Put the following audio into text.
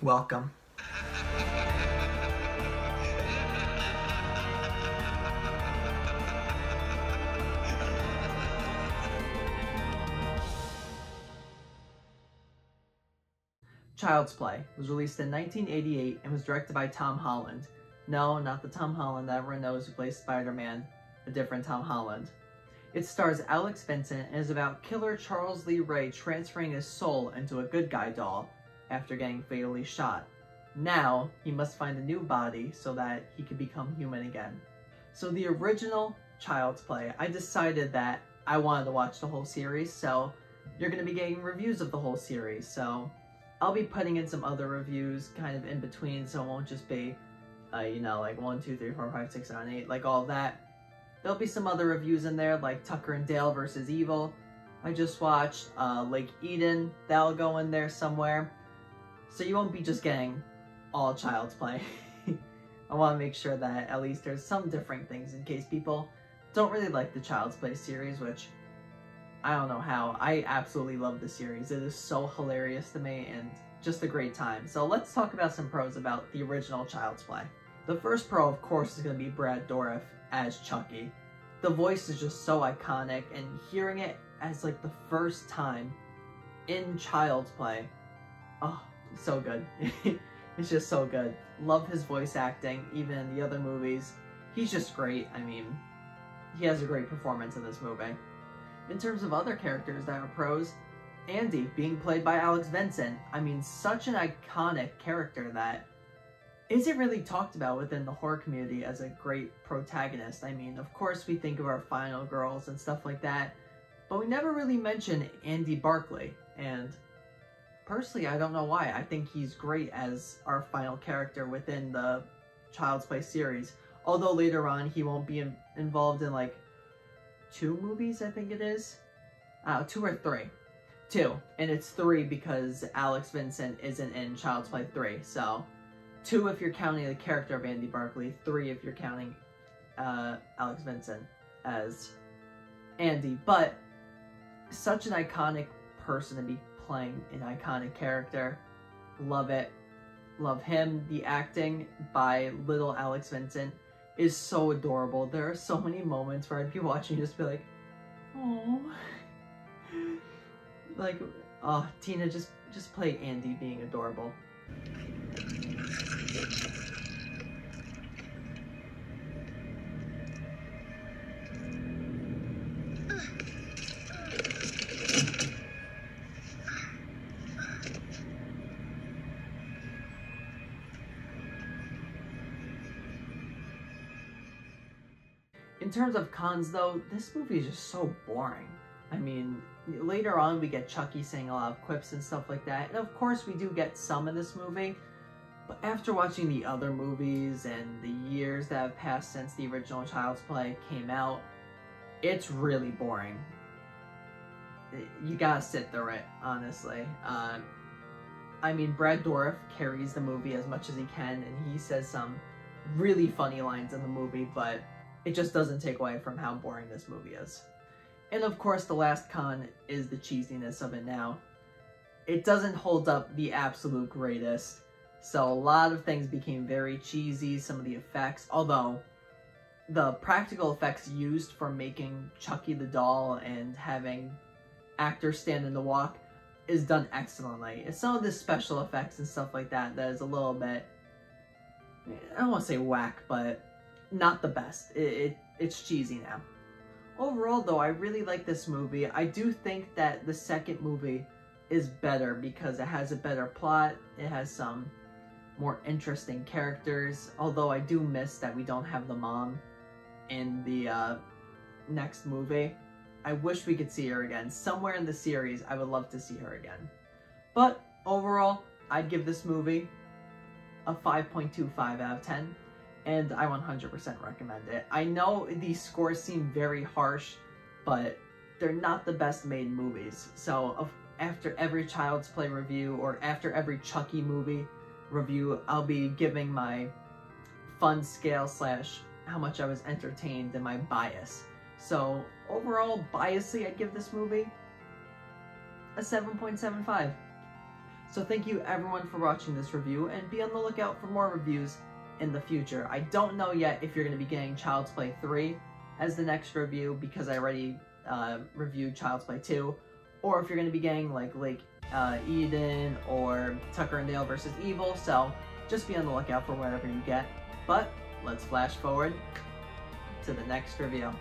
Welcome. Child's Play was released in 1988 and was directed by Tom Holland. No, not the Tom Holland that everyone knows who plays Spider-Man, a different Tom Holland. It stars Alex Vincent and is about killer Charles Lee Ray transferring his soul into a good guy doll after getting fatally shot. Now, he must find a new body so that he can become human again. So the original Child's Play, I decided that I wanted to watch the whole series, so you're going to be getting reviews of the whole series, so I'll be putting in some other reviews kind of in between, so it won't just be, like 1, 2, 3, 4, 5, 6, 7, 8, like all of that. There'll be some other reviews in there, like Tucker and Dale vs. Evil. I just watched Lake Eden. That'll go in there somewhere. So you won't be just getting all Child's Play. I want to make sure that at least there's some different things in case people don't really like the Child's Play series, which I don't know how. I absolutely love the series. It is so hilarious to me and just a great time. So let's talk about some pros about the original Child's Play. The first pro, of course, is going to be Brad Dourif as Chucky. The voice is just so iconic, and hearing it as like the first time in Child's Play, oh, so good. It's just so good. Love his voice acting, even in the other movies. He's just great. I mean, he has a great performance in this movie. In terms of other characters that are pros, Andy, being played by Alex Vincent. I mean, such an iconic character that isn't really talked about within the horror community as a great protagonist. I mean, of course we think of our final girls and stuff like that, but we never really mention Andy Barclay, and personally I don't know why. I think he's great as our final character within the Child's Play series, although later on he won't be involved in like 2 movies, I think it is. 2 or 3. 2, and it's 3 because Alex Vincent isn't in Child's Play 3, so 2 if you're counting the character of Andy Barclay, 3 if you're counting Alex Vincent as Andy. But such an iconic person to be playing an iconic character. Love it. Love him. The acting by little Alex Vincent is so adorable. There are so many moments where I'd be watching and just be like, oh. Like, oh, Tina, just play Andy being adorable. In terms of cons, though, this movie is just so boring. I mean, later on we get Chucky saying a lot of quips and stuff like that, and of course we do get some in this movie, but after watching the other movies and the years that have passed since the original Child's Play came out, it's really boring. You gotta sit through it, honestly. I mean, Brad Dourif carries the movie as much as he can, and he says some really funny lines in the movie, but it just doesn't take away from how boring this movie is. And of course, the last con is the cheesiness of it now. It doesn't hold up the absolute greatest, so a lot of things became very cheesy, some of the effects, although the practical effects used for making Chucky the doll and having actors stand in the walk is done excellently. It's some of the special effects and stuff like that that is a little bit, I don't want to say whack, but not the best. It's cheesy now. Overall, though, I really like this movie. I do think that the second movie is better because it has a better plot, it has some more interesting characters, although I do miss that we don't have the mom in the next movie. I wish we could see her again. Somewhere in the series, I would love to see her again. But overall, I'd give this movie a 5.25 out of 10. And I 100% recommend it. I know these scores seem very harsh, but they're not the best made movies. So after every Child's Play review, or after every Chucky movie review, I'll be giving my fun scale / how much I was entertained and my bias. So overall, biasly, I'd give this movie a 7.75. So thank you everyone for watching this review, and be on the lookout for more reviews in the future. I don't know yet if you're going to be getting Child's Play 3 as the next review, because I already reviewed Child's Play 2, or if you're going to be getting like Lake Eden or Tucker and Dale vs. Evil, so just be on the lookout for whatever you get. But let's flash forward to the next review.